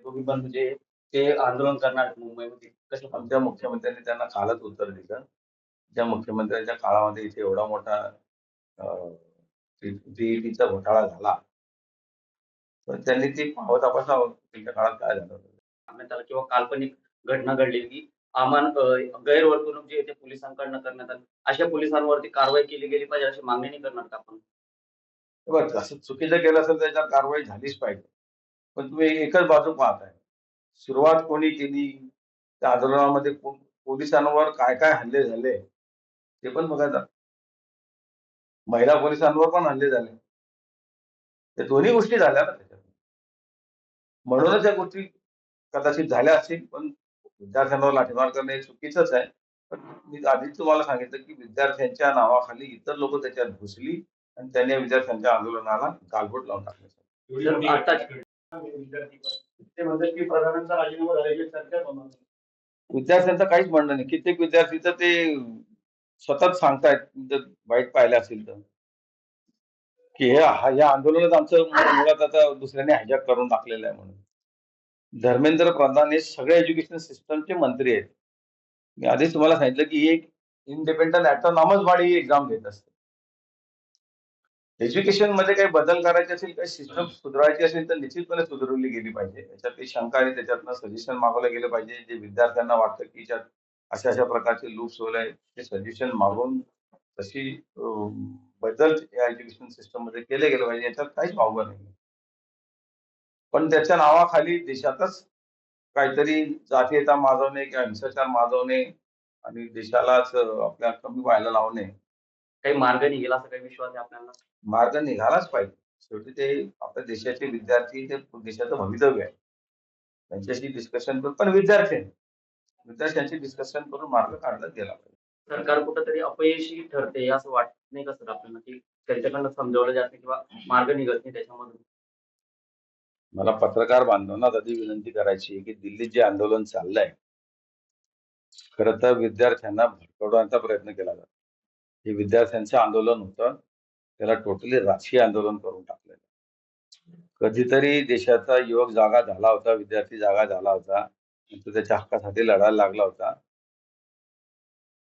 दोघी पण म्हणजे ते आंदोलन करणार मुंबईमध्ये कशा आमच्या पद्धतीने? मुख्यमंत्र्यांनी त्यांना कालच उत्तर दिलं. त्या मुख्यमंत्र्यांच्या काळामध्ये इथे एवढा मोठा अ, टी-ईटीचा घोटाळा झाला. तर त्यांनी ती पाहत तपासावं, त्यांच्या काळात काय झालं होतं. सांगण्यात आलं किंवा काल्पनिक घटना घडली, की गैरवर्तणूक जी आहे ते पोलिसांकडनं करण्यात आली. अशा पोलिसांवरती कारवाई केली गेली पाहिजे अशी मागणी नाही करणार का आपण? हे बघा, असं चुकीचं केलं असेल तर त्याच्यावर कारवाई झालीच पाहिजे. पण तुम्ही एकच बाजू पाहताय. सुरुवात कोणी केली? त्या आंदोलनामध्ये पोलिसांवर काय-काय हल्ले झाले, ते पण बघायचं. महिला पोलिसांवर पण हल्ले झाले. त्या दोन्ही गोष्टी झाल्या ना त्याच्यात. म्हणूनच या गोष्टी कदाचित झाल्या असतील, पण विद्यार्थ्यांवर लाठीमार करणं हे चुकीचंच आहे. पण मी आधीच तुम्हाला सांगितलं, की विद्यार्थ्यांच्या नावाखाली इतर लोकं त्याच्यात घुसली आणि त्यांनी या विद्यार्थ्यांच्या आंदोलनाला गालबोट लावून टाकलं. तर आताच विद्यार्थी पण ते म्हणतात, की प्रधानांचा राजीनामा झाल्याची चर्चा होणार. विद्यार्थ्यांचं काहीच म्हणणं नाही. कित्येक विद्यार्थी तर ते स्वतःच सांगतायत, जर वाईट पाहिलं असेल तर, की हे आंदोलनच आमचं मुळात आता दुसऱ्याने हायजॅक करून टाकलेलं आहे म्हणून. धर्मेंद्र प्रधान हे सगळ्या एज्युकेशन सिस्टमचे मंत्री आहेत. मी आधीच तुम्हाला सांगितलं, की ही एक इंडिपेंडंट ऑटोनॉमस बॉडी ही एक्झाम घेत असते. एज्युकेशनमध्ये काही बदल करायचे असेल, काही सिस्टम सुधारायची असेल, तर निश्चितपणे सुधारवली गेली पाहिजे. त्याच्यात काही शंका आणि त्याच्यातनं सजेशन मागवलं गेलं पाहिजे. जे विद्यार्थ्यांना वाटतं, की याच्यात अशा-अशा प्रकारचे लूप्स होत आहेत, ते सजेशन मागवून तशी बदल या एज्युकेशन सिस्टममध्ये केले गेले पाहिजे. याच्यात काहीच वावगं नाही. पण त्याच्या नावाखाली देशातच काहीतरी जातीयता माजवणे किंवा हिंसाचार माजवणे आणि देशालाच आपल्या कमी व्हायला लावणे, काही मार्ग निघेल असा काही विश्वास आहे आपल्याला? मार्ग निघालाच पाहिजे. शेवटी ते आपल्या देशाचे विद्यार्थी, ते देशाचं भवितव्य आहे. त्यांच्याशी डिस्कशन करून, पण विद्यार्थ्यांशी डिस्कशन करून मार्ग काढला गेला पाहिजे. सरकार कुठेतरी अपयशी ठरते असं वाटत नाही का सर आपल्याला, की त्यांच्याकडनं समजावलं जात नाही किंवा मार्ग निघत नाही त्याच्यामधून? मला पत्रकार बांधवांना आधी विनंती करायची आहे, की दिल्लीत जे आंदोलन चाललंय, खरं तर विद्यार्थ्यांना भडकवण्याचा प्रयत्न केला जातो. हे विद्यार्थ्यांचं आंदोलन होतं. त्याला टोटली राजकीय आंदोलन करून टाकलेलं. कधीतरी देशाचा युवक जागा झाला होता, विद्यार्थी जागा झाला होता. तो त्याच्या हक्कासाठी लढायला लागला होता.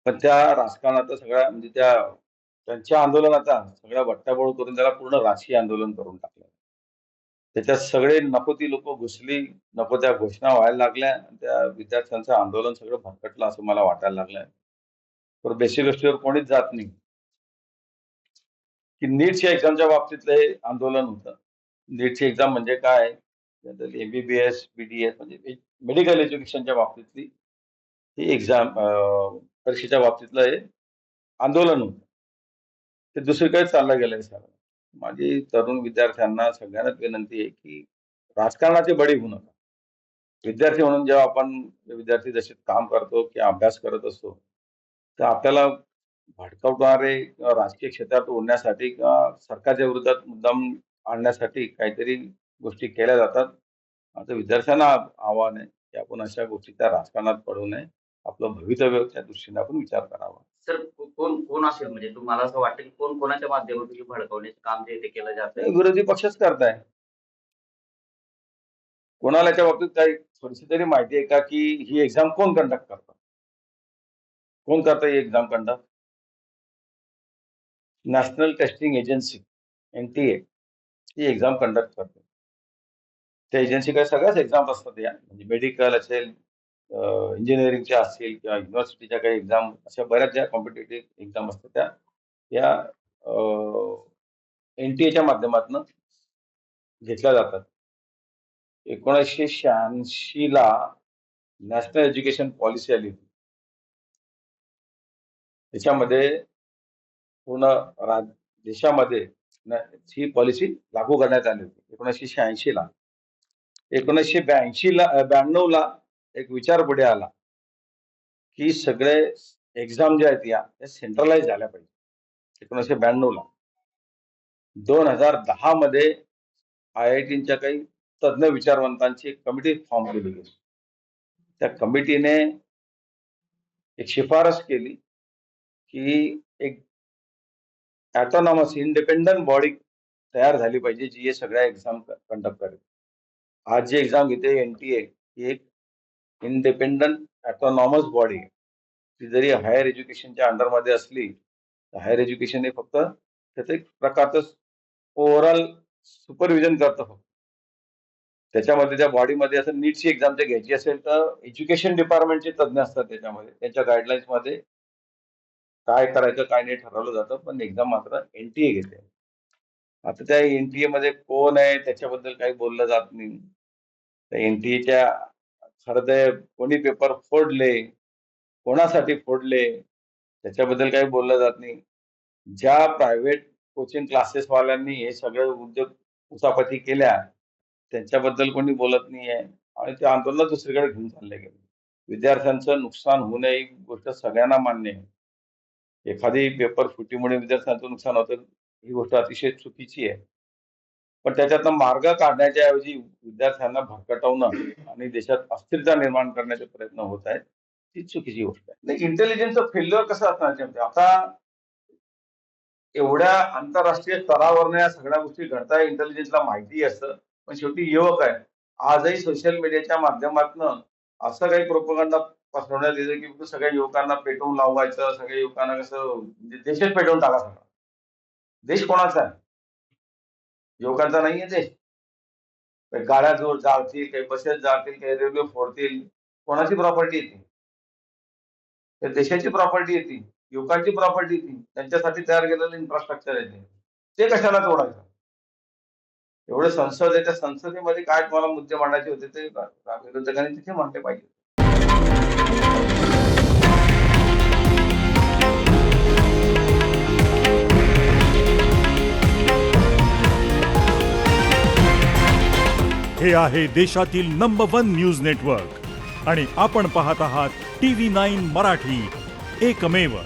पण त्या राजकारणाचा सगळ्या म्हणजे त्यांच्या आंदोलनाचा सगळ्या बट्ट्याबोळ करून त्याला पूर्ण राजकीय आंदोलन करून टाकलं. त्याच्यात सगळे नको ती लोकं घुसली, नको त्या घोषणा व्हायला लागल्या. आणि त्या विद्यार्थ्यांचं आंदोलन सगळं भरकटलं असं मला वाटायला लागलंय. तर बेसिक गोष्टीवर कोणीच जात नाही. की नीटच्या एक्झामच्या बाबतीतलं हे आंदोलन होतं. नीटची एक्झाम म्हणजे काय? एम-बी-बी-एस, बी-डी-एस म्हणजे मेडिकल एज्युकेशनच्या बाबतीतली ही एक्झाम, परीक्षेच्या बाबतीतलं हे आंदोलन होतं. ते दुसरीकडे चाललं गेलंय सगळं. माझी तरुण विद्यार्थ्यांना सगळ्यांनाच विनंती आहे, की राजकारणाचे बळी होऊ नका. विद्यार्थी म्हणून जेव्हा आपण विद्यार्थी दशेत काम करतो किंवा अभ्यास करत असतो, तर आपल्याला भडकवणारे किंवा राजकीय क्षेत्रात ओढण्यासाठी किंवा सरकारच्या विरोधात मुद्दाम आणण्यासाठी काहीतरी गोष्टी केल्या जातात. माझं विद्यार्थ्यांना आव्हान आहे, की आपण अशा गोष्टी त्या राजकारणात पडू नये. आपलं भवितव्य त्या दृष्टीने आपण विचार करावा. सर कोण कोण असेल म्हणजे तुम्हाला असं वाटतं, की कोण कोणाच्या माध्यमातून हे भडकवण्याचं काम जे आहे ते केलं जातंय? हे विरोधी पक्षच करताय. कोणाला याच्या बाबतीत काही थोडीशी तरी माहिती आहे का, की ही एक्झाम कोण कंडक्ट करतं? कोण करतं ही exam conduct? National testing agency, NTA ही एक्झाम कंडक्ट करते. त्या एजन्सीकडे सगळ्याच एक्झाम्स असतात या. म्हणजे मेडिकल असेल, इंजिनिअरिंगच्या असतील किंवा युनिव्हर्सिटीच्या काही एक्झाम, अशा बऱ्याच ज्या कॉम्पिटिटिव्ह एक्झाम असतात त्या या एन-टी-एच्या माध्यमातून घेतल्या जातात. 1986 ला नॅशनल एज्युकेशन पॉलिसी आली होती. त्याच्यामध्ये पूर्ण देशामध्ये न ही पॉलिसी लागू करण्यात आली होती 1986 ला. 1982 ला 92 ला एक विचार पुढे आला, की सगळे एक्झाम ज्या आहेत या सेंट्रलाइज झाल्या पाहिजे. 1992 ला. 2010 मध्ये आय-आय-टीच्या काही तज्ञ विचारवंतांची एक कमिटी फॉर्म केली गेली. त्या कमिटीने एक शिफारस केली, की एक ऑटोनॉमस इंडिपेंडंट बॉडी तयार झाली पाहिजे, जी हे सगळ्या एक्झाम कंडक्ट करेल. आज जी एक्झाम घेते NTA ही एक इंडिपेंडंट ऑटोनॉमस बॉडी आहे. ती जरी हायर एज्युकेशनच्या अंडरमध्ये असली तर हायर एज्युकेशन हे फक्त त्याचं एक प्रकारचं ओव्हरऑल सुपरविजन करतं फक्त. त्याच्यामध्ये त्या बॉडीमध्ये असं नीटची एक्झाम जर घ्यायची असेल तर एज्युकेशन डिपार्टमेंटचे तज्ञ असतात त्याच्यामध्ये. त्यांच्या गाईडलाईन्समध्ये काय करायचं काय नाही ठरवलं जातं, पण एक्झाम मात्र NTA घेते. आता त्या NTA मध्ये कोण आहे त्याच्याबद्दल काही बोललं जात नाही. त्या NTAच्या खरं तर कोणी पेपर फोडले, कोणासाठी फोडले त्याच्याबद्दल काही बोललं जात नाही. ज्या प्रायव्हेट कोचिंग क्लासेस वाल्यांनी हे सगळे उद्योग उचापती केल्या त्यांच्याबद्दल कोणी बोलत नाहीये आणि ते आंदोलन दुसरीकडे घेऊन चालले गेले. विद्यार्थ्यांचं नुकसान होऊ नये ही गोष्ट सगळ्यांना मान्य आहे. एखादी पेपर फुटीमुळे विद्यार्थ्यांचं नुकसान होतं ही गोष्ट अतिशय चुकीची आहे. पण त्याच्यातनं मार्ग काढण्याच्या ऐवजी विद्यार्थ्यांना भरकटवणं आणि देशात अस्थिरता निर्माण करण्याचे प्रयत्न होत आहेत. ही चुकीची गोष्ट आहे. नाही इंटेलिजन्सचं फेल्युअर कसं असणार याच्यामध्ये? आता एवढ्या आंतरराष्ट्रीय स्तरावरनं या सगळ्या गोष्टी घडताय इंटेलिजन्सला माहिती असतं. पण शेवटी युवक आहे. आजही सोशल मीडियाच्या माध्यमातनं असं काही प्रोपगंडा पसरवण्यात येतं, की सगळ्या युवकांना पेटवून लावायचं, सगळ्या युवकांना कसं म्हणजे देशच पेटवून टाका सगळा. देश कोणाचा आहे? युवकांचा नाहीये देश. काही गाड्या जाळतील, काही बसेस जाळतील, काही रेल्वे फोडतील. कोणाची प्रॉपर्टी आहे ती? त्या देशाची प्रॉपर्टी आहे ती. युवकांची प्रॉपर्टी ती. त्यांच्यासाठी तयार केलेलं इन्फ्रास्ट्रक्चर आहे ते. ते कशाला तोडायचं? एवढं संसद आहे, त्या संसदेमध्ये काय तुम्हाला मुद्दे मांडायचे होते ते विरोधकांनी तिथे मांडले पाहिजे. हे आहे देशातील नंबर 1 न्यूज नेटवर्क आणि आपण पाहत आहात TV9 मराठी, एकमेव.